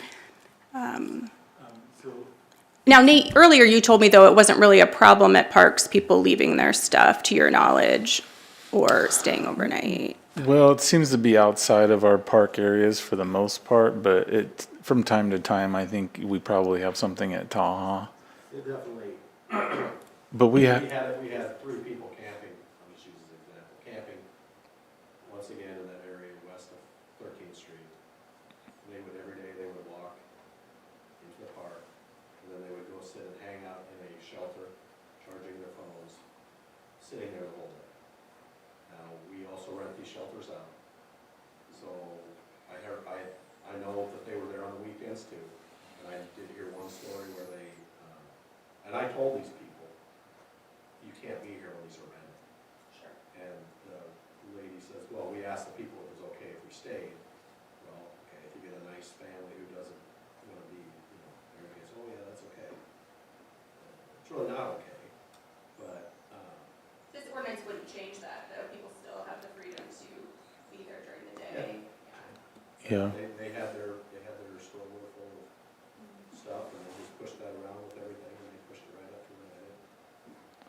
Now, Nate, earlier you told me, though, it wasn't really a problem at parks, people leaving their stuff, to your knowledge, or staying overnight. Well, it seems to be outside of our park areas for the most part, but from time to time, I think we probably have something at Tahoe. It definitely, But we we have, had 3 people camping, I'll just use as an example, camping, once again in that area west of 13th Street. Every day they would walk into the park, and then they would go sit and hang out in a shelter, charging their phones, sitting there the whole day. Now, we also rent these shelters out, so I know that they were there on the weekends too, and I did hear one story where and I told these people, you can't be here when these are rented. Sure. And the lady says, well, we asked the people if it was okay if we stayed. Well, okay, if you get a nice family who doesn't want to be, everybody goes, oh yeah, that's okay. It's really not okay, but, This ordinance wouldn't change that, though. People still have the freedom to be there during the day. yeah. they had their stroller full of stuff, and they just pushed that around with everything, and they pushed it right up to where they did. I don't know.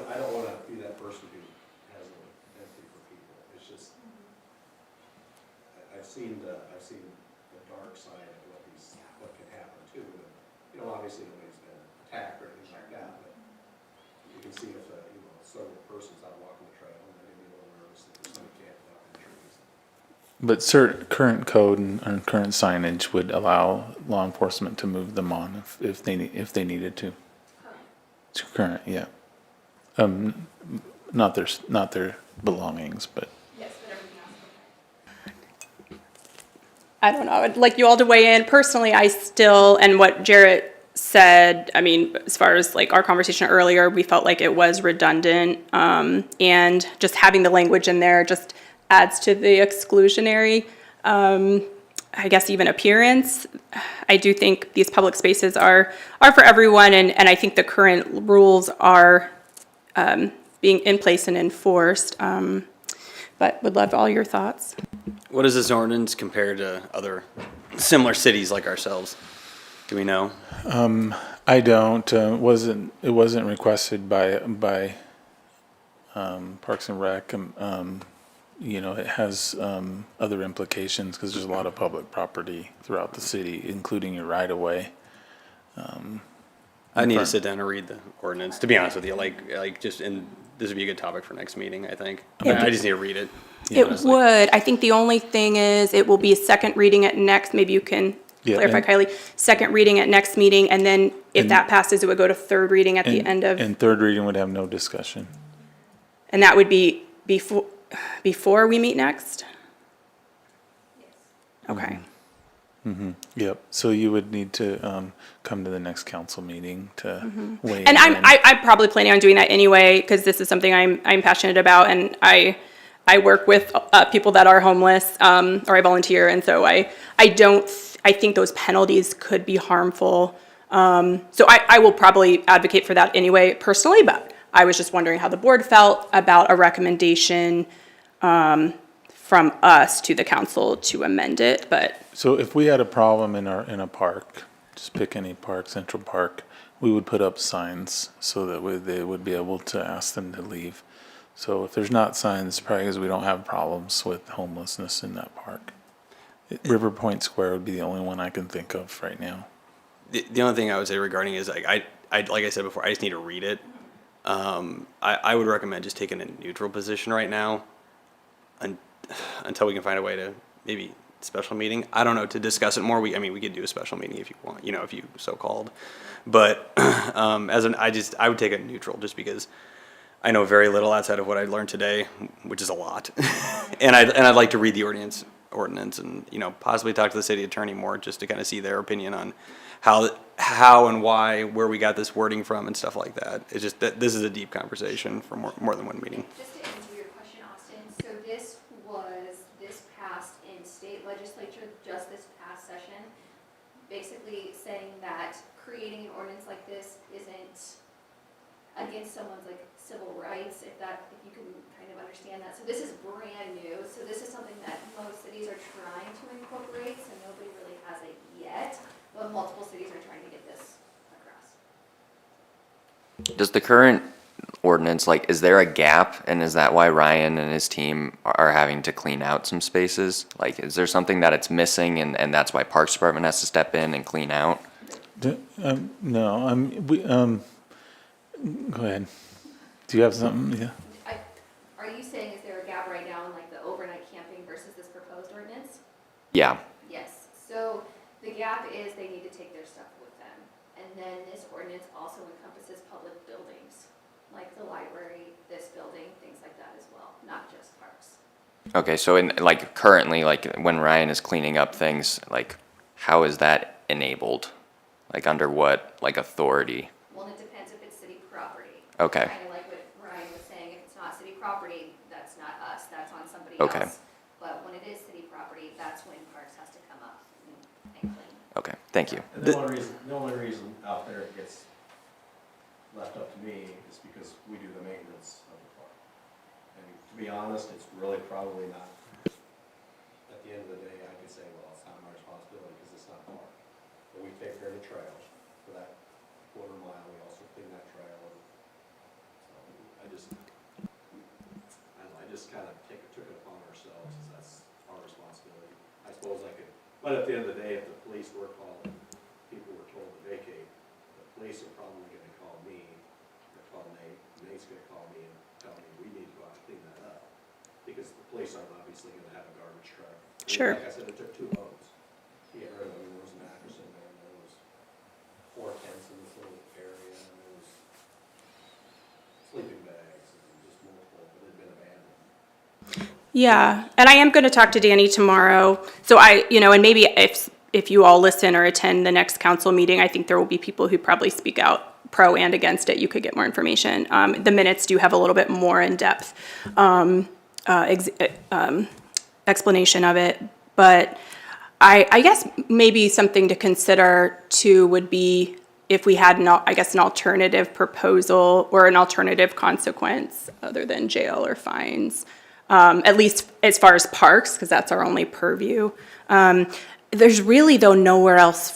I don't wanna be that person who has an empathy for people. It's just, I've seen the dark side of what can happen too. And, obviously nobody's been attacked or anything like that, but you can see if, several persons out walking the trail, and they're gonna be a little nervous that there's somebody camping up in the trees. But current code and current signage would allow law enforcement to move them on if they needed to. It's current, yeah. Not their belongings, but. Yes, but everything else. I don't know. I'd like you all to weigh in. Personally, I still, and what Jarrett said, I mean, as far as like our conversation earlier, we felt like it was redundant. And just having the language in there just adds to the exclusionary, I guess, even appearance. I do think these public spaces are for everyone, and I think the current rules are being in place and enforced, but would love all your thoughts. What does this ordinance compare to other similar cities like ourselves? Do we know? I don't. It wasn't requested by Parks and Rec. It has other implications because there's a lot of public property throughout the city, including your right of way. I need to sit down and read the ordinance, to be honest with you, like just in this would be a good topic for next meeting, I think. I just need to read it. It honestly. would. I think the only thing is it will be a second reading at next, maybe you can Yeah, clarify, and- Kylie, second reading at next meeting, and then if And- that passes, it would go to third reading at the And- end of, And third reading would have no discussion. and that would be before we meet next? Okay. Yep, so you would need to come to the next council meeting to weigh in. And I'm probably planning on doing that anyway, because this is something I'm passionate about, and I work with people that are homeless, or I volunteer, and so I think those penalties could be harmful. So I will probably advocate for that anyway personally, but I was just wondering how the board felt about a recommendation from us to the council to amend it, but So if we had a problem in a park, just pick any park, Central Park, we would put up signs so that they would be able to ask them to leave. So if there's not signs, probably because we don't have problems with homelessness in that park. River Point Square would be the only one I can think of right now. The only thing I would say regarding is like I said before, I just need to read it. I would recommend just taking a neutral position right now until we can find a way to maybe special meeting. I don't know, to discuss it more. We could do a special meeting if you want, if you so called. But I would take a neutral just because I know very little outside of what I learned today, which is a lot. and I'd like to read the ordinance and possibly talk to the city attorney more just to kind of see their opinion on how and why, where we got this wording from and stuff like that. It's just that this is a deep conversation for more than one meeting. Just to answer your question, Austin, so this passed in state legislature just this past session, basically saying that creating an ordinance like this isn't against someone's like civil rights, if you can kind of understand that. So this is brand new, so this is something that most cities are trying to incorporate, so nobody really has it yet, but multiple cities are trying to get this across. Does the current ordinance, is there a gap, and is that why Ryan and his team are having to clean out some spaces? Is there something that it's missing, and that's why Parks Department has to step in and clean out? No, go ahead. Do you have something? Yeah. Are you saying, is there a gap right now in like the overnight camping versus this proposed ordinance? Yeah. Yes, so the gap is they need to take their stuff with them. And then this ordinance also encompasses public buildings, like the library, this building, things like that as well, not just parks. Okay, so currently, when Ryan is cleaning up things, how is that enabled? Under what, authority? Well, it depends if it's city property. Okay. Kind of like what Ryan was saying, if it's not city property, that's not us, that's on somebody Okay. else. But when it is city property, that's when Parks has to come up and clean. Okay, thank you. And the only reason out there it gets left up to me is because we do the maintenance of the park. And to be honest, it's really probably not, at the end of the day, I could say, well, it's not my responsibility because it's not a park. But we take care of the trails for that quarter mile, we also clean that trail. So I just kind of took it upon ourselves, as that's our responsibility. I suppose I could, but at the end of the day, if the police were called, people were told to vacate, the police are probably gonna call me, or call Nate, Nate's gonna call me and tell me, we need to go out and clean that up. Because the police aren't obviously gonna have a garbage truck. Sure. Like I said, it took 2 loads. There was a mattress in there, and there was 4 tents in this little area, and there was sleeping bags, and just multiple, but it had been abandoned. Yeah, and I am going to talk to Danny tomorrow. So and maybe if you all listen or attend the next council meeting, I think there will be people who probably speak out pro and against it. You could get more information. The minutes do have a little bit more in-depth explanation of it, but I guess maybe something to consider too would be if we had an alternative proposal or an alternative consequence other than jail or fines. At least as far as parks, because that's our only purview. There's really, though, nowhere else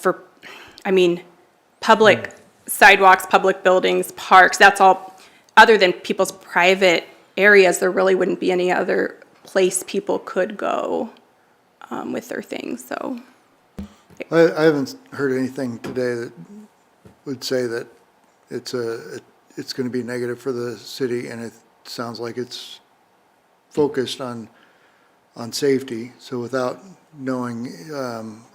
public sidewalks, public buildings, parks, that's all, other than people's private areas, there really wouldn't be any other place people could go with their things, so. I haven't heard anything today that would say that it's going to be negative for the city, and sounds like it's focused on safety. So without knowing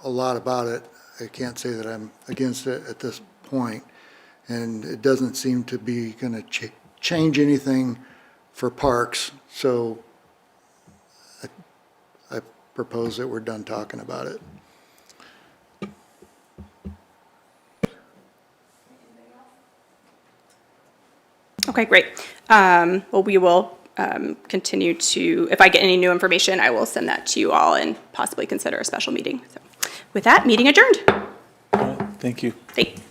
a lot about it, I can't say that I'm against it at this point. And it doesn't seem to be going to change anything for parks. So I propose that we're done talking about it. Okay, great. Well, we will continue to, if I get any new information, I will send that to you all and possibly consider a special meeting. So with that, meeting adjourned. All right, thank you. Thanks.